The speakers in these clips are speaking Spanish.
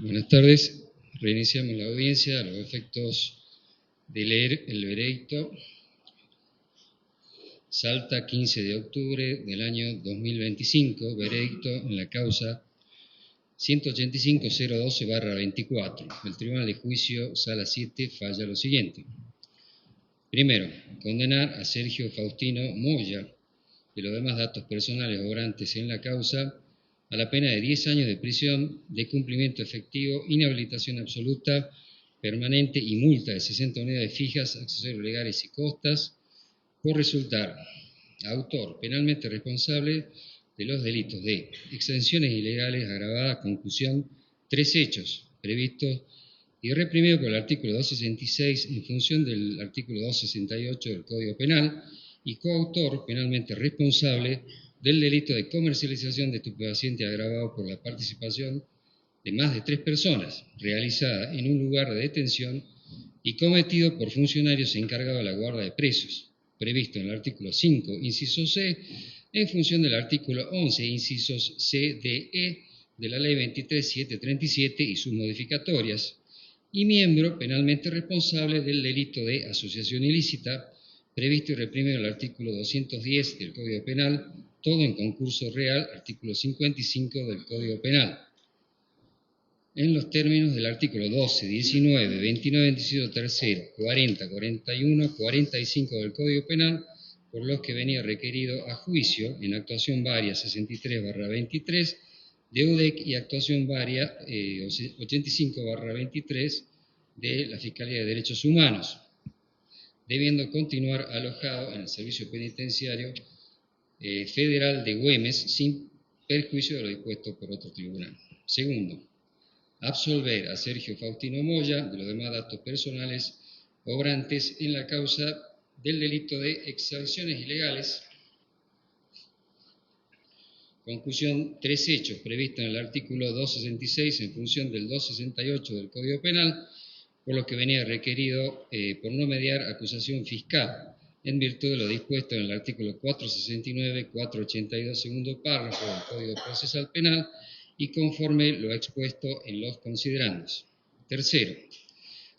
Buenas tardes. Reiniciamos la audiencia a los efectos de leer el veredicto. Salta, 15 de octubre del año 2025, veredicto en la causa 185.012/24. El Tribunal de Juicio, Sala 7, falla lo siguiente. Primero, condenar a Sergio Faustino Moya y los demás datos personales obrantes en la causa a la pena de 10 años de prisión, de cumplimiento efectivo, inhabilitación absoluta, permanente y multa de 60 unidades fijas, accesorios legales y costas, por resultar autor penalmente responsable de los delitos de exenciones ilegales agravadas, concusión, 3 hechos previstos y reprimido por el artículo 266 en función del artículo 268 del Código Penal, y coautor penalmente responsable del delito de comercialización de estupefaciente agravado por la participación de más de 3 personas, realizada en un lugar de detención y cometido por funcionarios encargados de la guarda de presos, previsto en el artículo 5, inciso C, en función del artículo 11, incisos C, D, E, de la Ley 23.737 y sus modificatorias, y miembro penalmente responsable del delito de asociación ilícita, previsto y reprimido en el artículo 210 del Código Penal, todo en concurso real, artículo 55 del Código Penal, en los términos del artículo 12, 19, 29, 27, tercero, 40, 41, 45 del Código Penal, por los que venía requerido a juicio en actuación varia 63/23 de UDEC y actuación varia 85/23 de la Fiscalía de Derechos Humanos, debiendo continuar alojado en el Servicio Penitenciario Federal de Güemes sin perjuicio de lo dispuesto por otro tribunal. Segundo, absolver a Sergio Faustino Moya de los demás datos personales obrantes en la causa del delito de exacciones ilegales, concusión, 3 hechos previstos en el artículo 266 en función del 268 del Código Penal, por lo que venía requerido por no mediar acusación fiscal, en virtud de lo dispuesto en el artículo 469, 482, segundo párrafo del Código Procesal Penal y conforme lo expuesto en los considerandos. Tercero,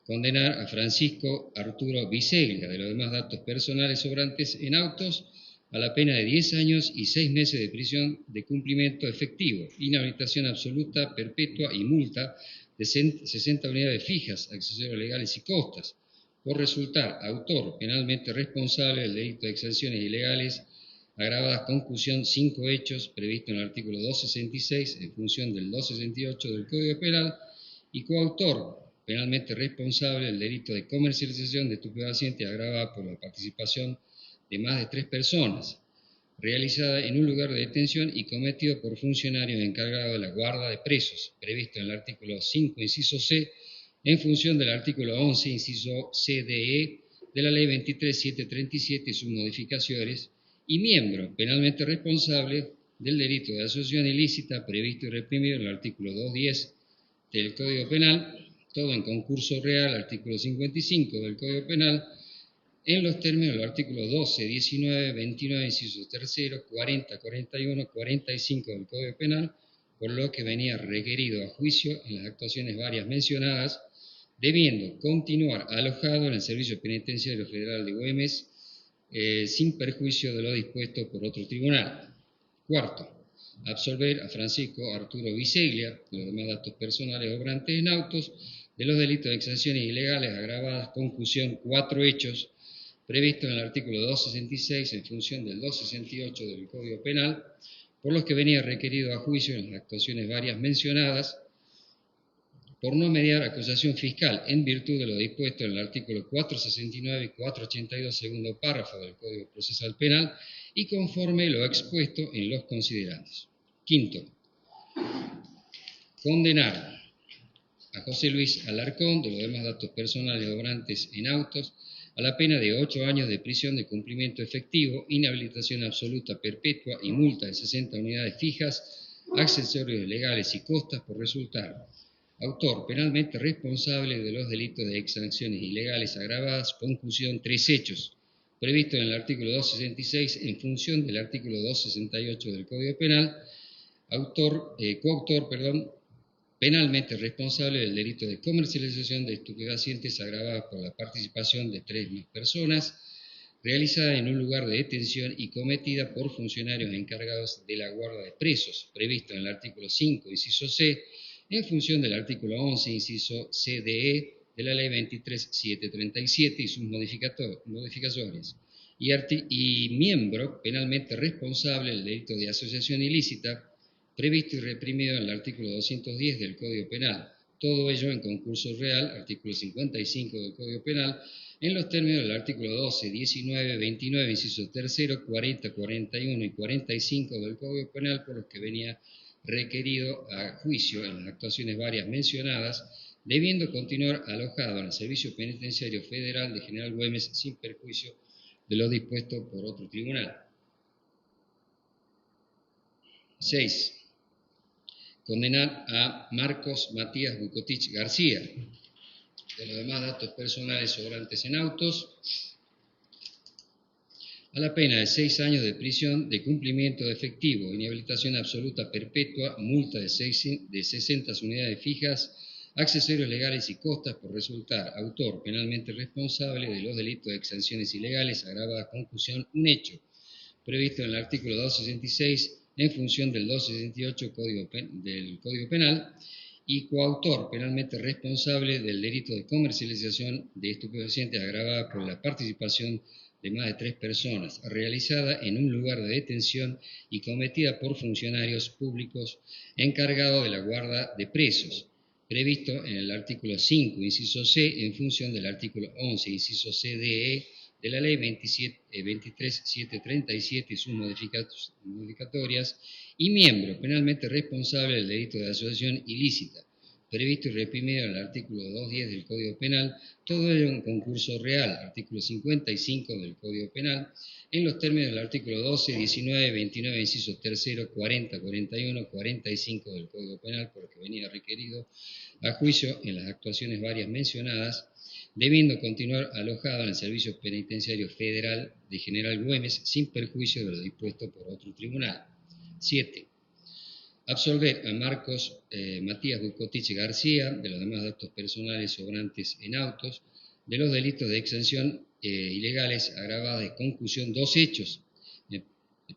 condenar a Francisco Arturo Biseglia de los demás datos personales sobrantes en autos a la pena de 10 años y 6 meses de prisión de cumplimiento efectivo, inhabilitación absoluta, perpetua y multa de 60 unidades fijas, accesorios legales y costas, por resultar autor penalmente responsable del delito de exenciones ilegales agravadas, concusión, 5 hechos previsto en el artículo 266 en función del 268 del Código Penal, y coautor penalmente responsable del delito de comercialización de estupefacientes agravada por la participación de más de 3 personas, realizada en un lugar de detención y cometido por funcionarios encargados de la guarda de presos, previsto en el artículo 5, inciso C, en función del artículo 11, inciso C, D, E, de la Ley 23.737 y sus modificaciones, y miembro penalmente responsable del delito de asociación ilícita previsto y reprimido en el artículo 210 del Código Penal, todo en concurso real, artículo 55 del Código Penal, en los términos del artículo 12, 19, 29, incisos tercero, 40, 41, 45 del Código Penal, por lo que venía requerido a juicio en las actuaciones varias mencionadas, debiendo continuar alojado en el Servicio Penitenciario Federal de Güemes sin perjuicio de lo dispuesto por otro tribunal. Cuarto, absolver a Francisco Arturo Biseglia, de los demás datos personales obrantes en autos, de los delitos de exenciones ilegales agravadas, concusión, 4 hechos, previsto en el artículo 266 en función del 268 del Código Penal, por los que venía requerido a juicio en las actuaciones varias mencionadas, por no mediar acusación fiscal en virtud de lo dispuesto en el artículo 469 y 482 segundo párrafo del Código Procesal Penal y conforme lo expuesto en los considerandos. Quinto, condenar a José Luis Alarcón de los demás datos personales obrantes en autos a la pena de 8 años de prisión de cumplimiento efectivo, inhabilitación absoluta perpetua y multa de 60 unidades fijas, accesorios legales y costas por resultar autor penalmente responsable de los delitos de exacciones ilegales agravadas, concusión, 3 hechos, previsto en el artículo 266 en función del artículo 268 del Código Penal, coautor penalmente responsable del delito de comercialización de estupefacientes agravados por la participación de 3 más personas, realizada en un lugar de detención y cometida por funcionarios encargados de la guarda de presos, previsto en el artículo 5, inciso C, en función del artículo 11, inciso CDE de la Ley 23.737 y sus modificaciones, y miembro penalmente responsable del delito de asociación ilícita, previsto y reprimido en el artículo 210 del Código Penal. Todo ello en concurso real, artículo 55 del Código Penal, en los términos del artículo 12, 19, 29, inciso 3, 40, 41 y 45 del Código Penal, por los que venía requerido a juicio en las actuaciones varias mencionadas, debiendo continuar alojado en el Servicio Penitenciario Federal de General Güemes sin perjuicio de lo dispuesto por otro tribunal. 6. Condenar a Marcos Matías Bucotich García, de los demás datos personales sobrantes en autos, a la pena de 6 años de prisión de cumplimiento efectivo, inhabilitación absoluta perpetua, multa de 60 unidades fijas, accesorios legales y costas por resultar autor penalmente responsable de los delitos de exenciones ilegales agravadas con concusión, un hecho previsto en el artículo 266 en función del 268 del Código Penal, y coautor penalmente responsable del delito de comercialización de estupefacientes agravada por la participación de más de 3 personas, realizada en un lugar de detención y cometida por funcionarios públicos encargados de la guarda de presos, previsto en el artículo 5, inciso C, en función del artículo 11, inciso CDE, de la Ley 23.737 y sus modificatorias, y miembro penalmente responsable del delito de asociación ilícita, previsto y reprimido en el artículo 210 del Código Penal, todo ello en concurso real, artículo 55 del Código Penal, en los términos del artículo 12, 19, 29, incisos 3, 40, 41, 45 del Código Penal, por lo que venía requerido a juicio en las actuaciones varias mencionadas, debiendo continuar alojado en el Servicio Penitenciario Federal de General Güemes sin perjuicio de lo dispuesto por otro tribunal. 7. Absolver a Marcos Matías Bucotich García, de los demás datos personales sobrantes en autos, de los delitos de exención ilegales agravados de concusión, 2 hechos,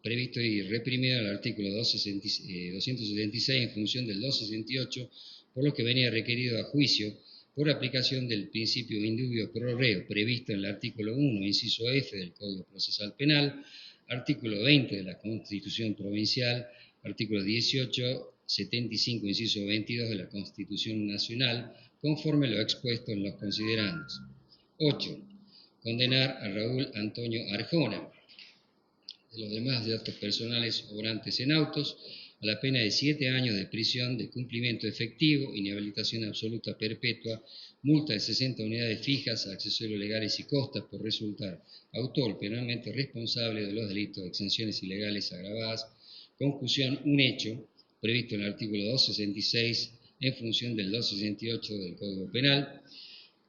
previsto y reprimido en el artículo 276 en función del 268, por lo que venía requerido a juicio por aplicación del principio indubio pro reo previsto en el artículo 1, inciso F del Código Procesal Penal, artículo 20 de la Constitución Provincial, artículo 18, 75, inciso 22 de la Constitución Nacional, conforme lo expuesto en los considerandos. 8. Condenar a Raúl Antonio Arjona, de los demás datos personales obrantes en autos, a la pena de 7 años de prisión de cumplimiento efectivo, inhabilitación absoluta perpetua, multa de 60 unidades fijas, accesorios legales y costas por resultar autor penalmente responsable de los delitos de exenciones ilegales agravadas, concusión, un hecho, previsto en el artículo 266 en función del 268 del Código Penal,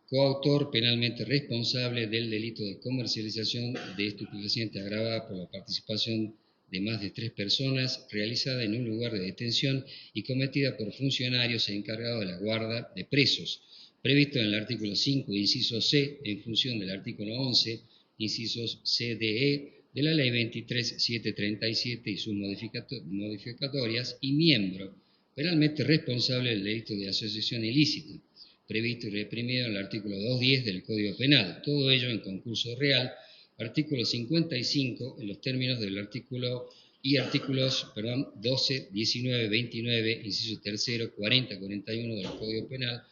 coautor penalmente responsable del delito de comercialización de estupefacientes agravada por la participación de más de 3 personas, realizada en un lugar de detención y cometida por funcionarios encargados de la guarda de presos, previsto en el artículo 5, inciso C, en función del artículo 11, incisos CDE, de la Ley 23.737 y sus modificatorias, y miembro penalmente responsable del delito de asociación ilícita, previsto y reprimido en el artículo 210 del Código Penal, todo ello en concurso real, artículo 55, en los términos del artículos 12, 19, 29, inciso 3, 40, 41 del Código Penal,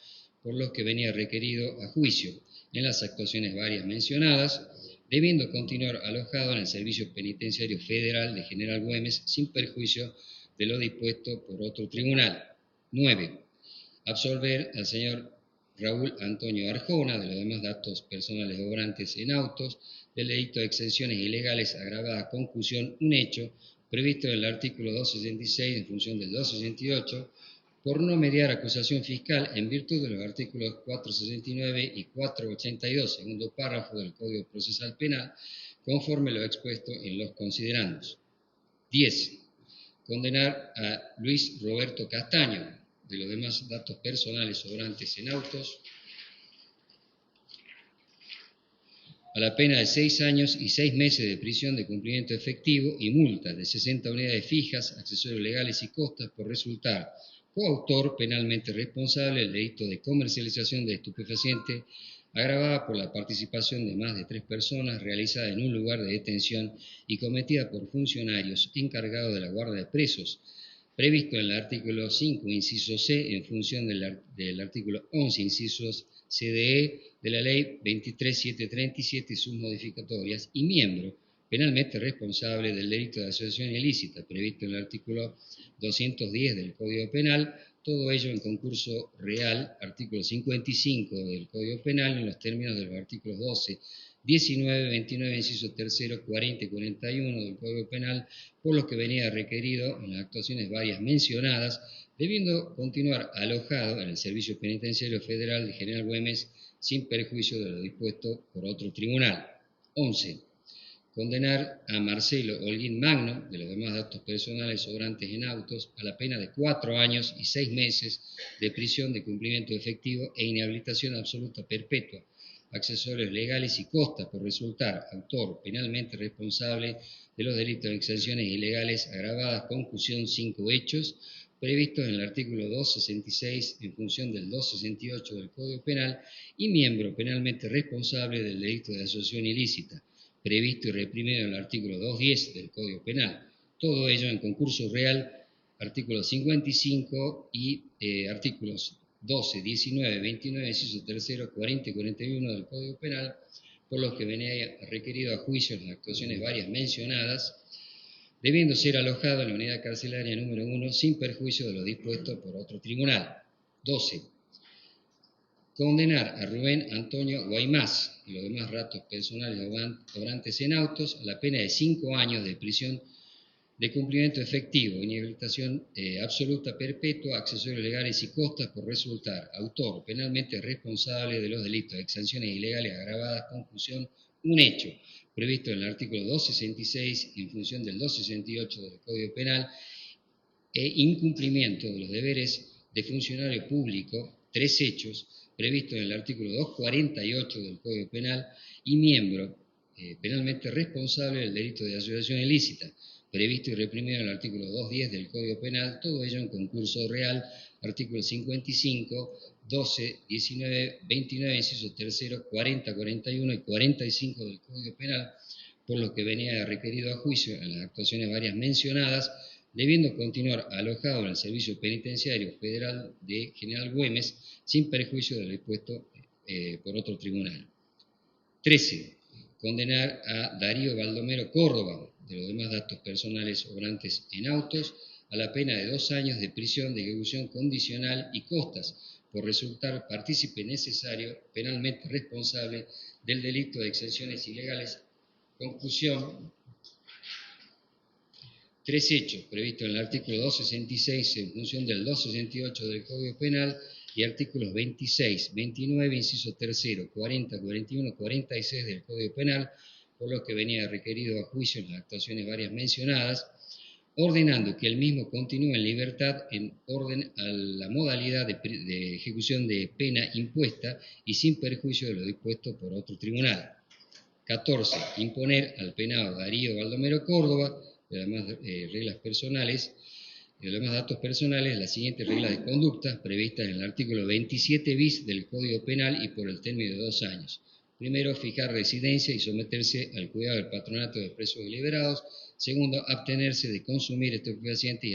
por los que venía requerido a juicio en las actuaciones varias mencionadas, debiendo continuar alojado en el Servicio Penitenciario Federal de General Güemes sin perjuicio de lo dispuesto por otro tribunal. 9. Absolver al señor Raúl Antonio Arjona, de los demás datos personales obrantes en autos, del delito de exenciones ilegales agravadas concusión, un hecho, previsto en el artículo 266 en función del 268, por no mediar acusación fiscal en virtud de los artículos 469 y 482, segundo párrafo del Código Procesal Penal, conforme lo expuesto en los considerandos. 10. Condenar a Luis Roberto Castaño, de los demás datos personales sobrantes en autos, a la pena de 6 años y 6 meses de prisión de cumplimiento efectivo y multas de 60 unidades fijas, accesorios legales y costas por resultar coautor penalmente responsable del delito de comercialización de estupefacientes agravada por la participación de más de 3 personas realizada en un lugar de detención y cometida por funcionarios encargados de la guardia de presos, previsto en el artículo 5, inciso C, en función del artículo 11, incisos CDE de la Ley 23.737 y sus modificatorias, y miembro penalmente responsable del delito de asociación ilícita, previsto en el artículo 210 del Código Penal, todo ello en concurso real, artículo 55 del Código Penal, en los términos de los artículos 12, 19, 29, inciso tercero, 40 y 41 del Código Penal, por lo que venía requerido en las actuaciones varias mencionadas, debiendo continuar alojado en el Servicio Penitenciario Federal de General Güemes sin perjuicio de lo dispuesto por otro tribunal. 11. Condenar a Marcelo Holguín Magno, de los demás datos personales sobrantes en autos, a la pena de 4 años y 6 meses de prisión de cumplimiento efectivo e inhabilitación absoluta perpetua, accesorios legales y costas por resultar autor penalmente responsable de los delitos de exenciones ilegales agravadas con concusión 5 hechos, previstos en el artículo 266 en función del 268 del Código Penal, y miembro penalmente responsable del delito de asociación ilícita, previsto y reprimido en el artículo 210 del Código Penal. Todo ello en concurso real, artículos 55 y artículos 12, 19, 29, inciso tercero, 40 y 41 del Código Penal, por los que venía requerido a juicio en las actuaciones varias mencionadas, debiendo ser alojado en la unidad carcelaria número 1 sin perjuicio de lo dispuesto por otro tribunal. 12. Condenar a Rubén Antonio Guaymás y los demás datos personales obrantes en autos a la pena de 5 años de prisión de cumplimiento efectivo, inhabilitación absoluta perpetua, accesorios legales y costas por resultar autor penalmente responsable de los delitos de exenciones ilegales agravadas con concusión un hecho, previsto en el artículo 266 en función del 268 del Código Penal, e incumplimiento de los deberes de funcionario público, 3 hechos, previsto en el artículo 248 del Código Penal, y miembro penalmente responsable del delito de asociación ilícita, previsto y reprimido en el artículo 210 del Código Penal, todo ello en concurso real, artículo 55, 12, 19, 29, inciso tercero, 40, 41 y 45 del Código Penal, por lo que venía requerido a juicio en las actuaciones varias mencionadas, debiendo continuar alojado en el Servicio Penitenciario Federal de General Güemes sin perjuicio de lo dispuesto por otro tribunal. 13. Condenar a Darío Baldomero Córdoba, de los demás datos personales obrantes en autos, a la pena de 2 años de prisión de ejecución condicional y costas por resultar partícipe necesario penalmente responsable del delito de exenciones ilegales, concusión, 3 hechos previstos en el artículo 266 en función del 268 del Código Penal y artículos 26, 29, inciso tercero, 40, 41, 46 del Código Penal, por lo que venía requerido a juicio en las actuaciones varias mencionadas, ordenando que el mismo continúe en libertad en orden a la modalidad de ejecución de pena impuesta y sin perjuicio de lo dispuesto por otro tribunal. 14. Imponer al penado Darío Baldomero Córdoba, de las demás reglas personales, y los demás datos personales, las siguientes reglas de conducta previstas en el artículo 27 bis del Código Penal y por el término de 2 años. Primero, fijar residencia y someterse al cuidado del patronato de presos y liberados. Segundo, abstenerse de consumir estupefacientes y